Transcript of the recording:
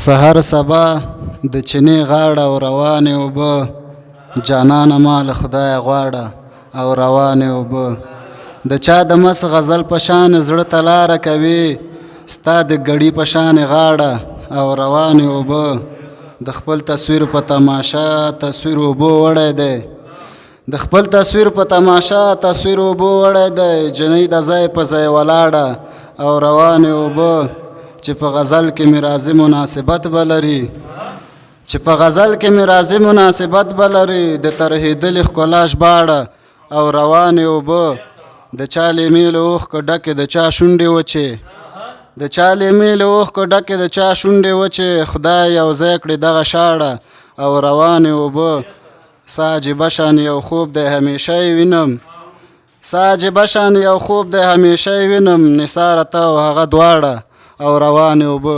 سحر سبا د چینې غاړه او روانې اوبه، جانانه ما له خدایه غواړه او روانې اوبه. د چا د مس غزل په شان زړه ته لاره کوي، ستا د ګړي په شان غاړه او روانې اوبه. د خپل تصویر په تماشا تصویر اوبو وړی دی، د خپل تصویر په تماشا تصویر اوبو وړی دی. جنۍ د ځای په ځای ولاړه او روانې اوبه، چې په غزل کې مې راځي مناسبت به لري، چې په غزل کې مې راځي مناسبت به لري. د ترهېدلې ښکلا ژباړه او روانې اوبه، د چا لیمې له اوښکو ډکې د چا شونډې وچې، د چا لیمې له اوښکو ډکې د چا شونډې وچې. خدای یو ځای کړې دغه شاړه او روانې اوبه. سا عجیبه شان یو خوب دی همیشه یې وینم، سا عجیبه شان یو خوب دی همیشه یې وینم. نثار ته او هغه دواړه او روانې اوبه.